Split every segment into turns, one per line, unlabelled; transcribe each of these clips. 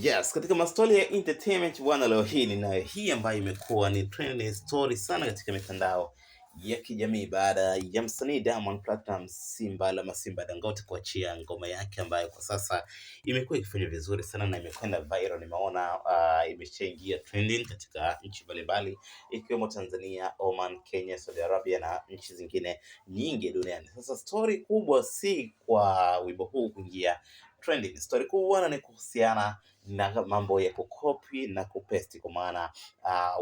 Yes, katika mastori ya entertainment bwana, leo hii ninayo hii ambayo imekuwa ni trending story sana katika mitandao ya kijamii baada ya msanii Diamond Platnumz Simba la Masimba Dangote kuachia ngoma yake ambayo kwa sasa imekuwa ikifanya vizuri sana na imekwenda viral. Nimeona imeshaingia trending katika nchi mbalimbali ikiwemo Tanzania, Oman, Kenya, Saudi Arabia na nchi zingine nyingi duniani. Sasa story kubwa si kwa wimbo huu kuingia trending. Story kubwa ni kuhusiana na mambo ya kukopi na kupesti, kwa maana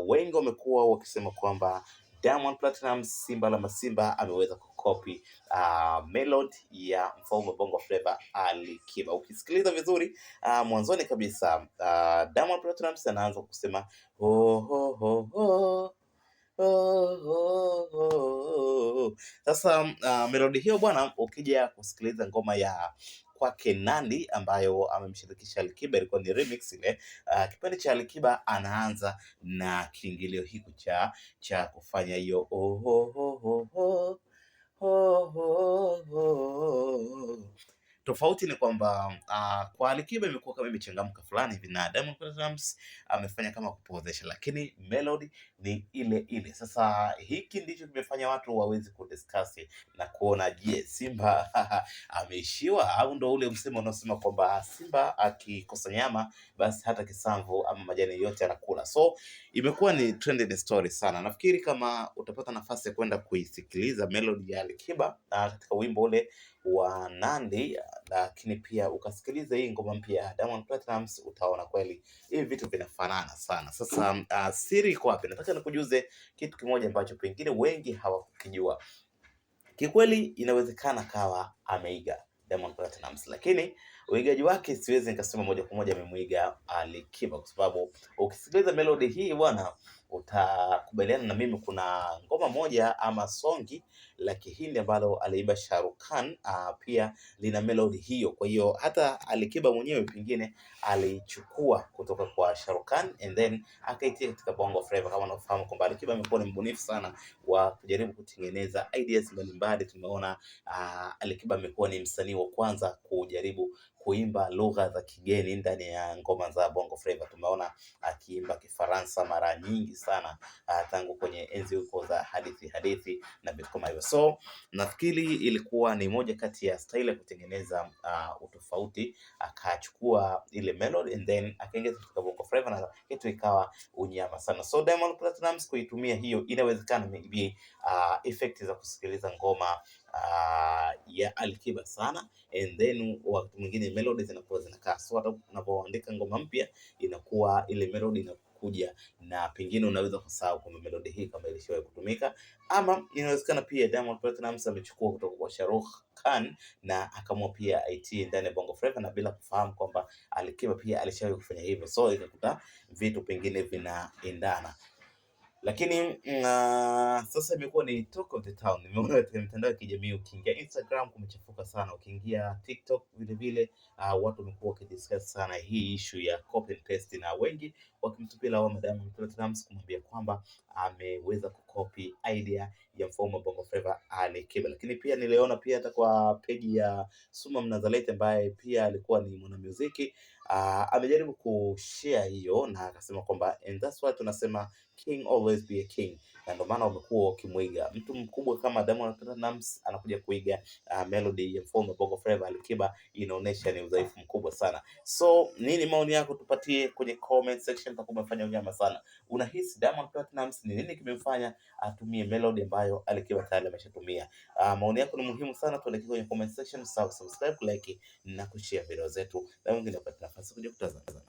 wengi wamekuwa wakisema kwamba Diamond Platnumz Simba la Masimba ameweza kukopi melody ya mfalme wa Bongo Flava Ali Kiba. Ukisikiliza vizuri mwanzoni kabisa Diamond Platnumz anaanza kusema ho ho ho ho sasa melodi hiyo bwana, ukija kusikiliza ngoma ya kwake Nandy ambayo amemshirikisha Alikiba, ilikuwa ni remix ile. Kipindi cha Alikiba anaanza na kiingilio hiko cha kufanya hiyo oh, oh, oh, oh, oh. Oh, oh, oh. Tofauti ni kwamba kwa Alikiba imekuwa kama imechangamka fulani hivi na Diamond Platnumz amefanya kama kupozesha, lakini melody ni ile ile. Sasa hiki ndicho kimefanya watu waweze kudiscuss na kuona, je, Simba ameishiwa au ndo ule msemo unaosema kwamba Simba akikosa nyama basi hata kisamvu ama majani yote anakula. So imekuwa ni trending story sana. Nafikiri kama utapata nafasi ya kwenda kuisikiliza melody ya Alikiba katika wimbo ule wa Nandy, lakini pia ukasikiliza hii ngoma mpya ya Diamond Platnumz, utaona kweli hivi vitu vinafanana sana. Sasa siri iko wapi? Nataka nikujuze kitu kimoja ambacho pengine wengi hawakukijua. Kikweli inawezekana kawa ameiga Diamond Platnumz, lakini uigaji wake siwezi nikasema moja kwa moja amemwiga Alikiba, kwa sababu ukisikiliza melody hii bwana, utakubaliana na mimi, kuna ngoma moja ama songi la Kihindi ambalo aliimba Shah Rukh Khan, pia lina melody hiyo. Kwa hiyo hata Alikiba mwenyewe pengine alichukua kutoka kwa Shah Rukh Khan and then akaitia katika Bongo Flava. Kama unafahamu kwamba Alikiba amekuwa ni mbunifu sana wa kujaribu kutengeneza ideas mbalimbali. Tumeona Alikiba amekuwa ni msanii wa kwanza kujaribu kuimba lugha za kigeni ndani ya ngoma za Bongo Flava. Tumeona akiimba Kifaransa mara nyingi sana tangu kwenye enzi huko za hadithi na vitu kama hivyo. So nafikiri ilikuwa ni moja kati ya style ya kutengeneza utofauti, akachukua ile melody and then akaongeza katika Bongo Flava na kitu ikawa unyama sana. So Diamond Platnumz kuitumia hiyo, inawezekana maybe effect za kusikiliza ngoma ya Alikiba sana and then wakati mwingine melody zinakuwa zinakaa, so hata unapoandika ngoma mpya inakuwa ile melody inakuja na pengine unaweza kusahau kwamba melody hii kama ilishawahi kutumika. Ama inawezekana pia Diamond Platnumz amechukua kutoka kwa Shah Rukh Khan na akaamua pia aitie ndani ya Bongo Flava na bila kufahamu kwamba Alikiba pia alishawahi kufanya hivyo, so ikakuta vitu pengine vinaendana. Lakini sasa imekuwa ni talk of the town. Nimeona katika mitandao ya kijamii, ukiingia Instagram kumechafuka sana, ukiingia TikTok vile vile watu wamekuwa wakidiscuss sana hii issue ya copy and paste, na wengi wakimtupia lawama Diamond Platnumz kumwambia kwamba ameweza kukopi idea ya mfumo wa Bongo Flava Alikiba. Lakini pia niliona pia hata kwa page ya Suma Mnazaleti ambaye pia alikuwa ni mwanamuziki amejaribu kushare hiyo na akasema kwamba and that's why tunasema king always be a king, na ndio maana wamekuwa wakimwiga mtu mkubwa kama Diamond Platnumz anakuja kuiga melody ya mfalme Bongo Flava Alikiba, inaonyesha ni udhaifu mkubwa sana. So nini maoni yako? Tupatie kwenye comment section, utakuwa umefanya unyama sana. Unahisi Diamond Platnumz ni nini kimemfanya atumie melody ambayo Alikiba tayari ameshatumia? Maoni yako ni muhimu sana, tuelekee kwenye comment section. Subscribe, like na kushare video zetu na wengine wapate nafasi kuja kutazama.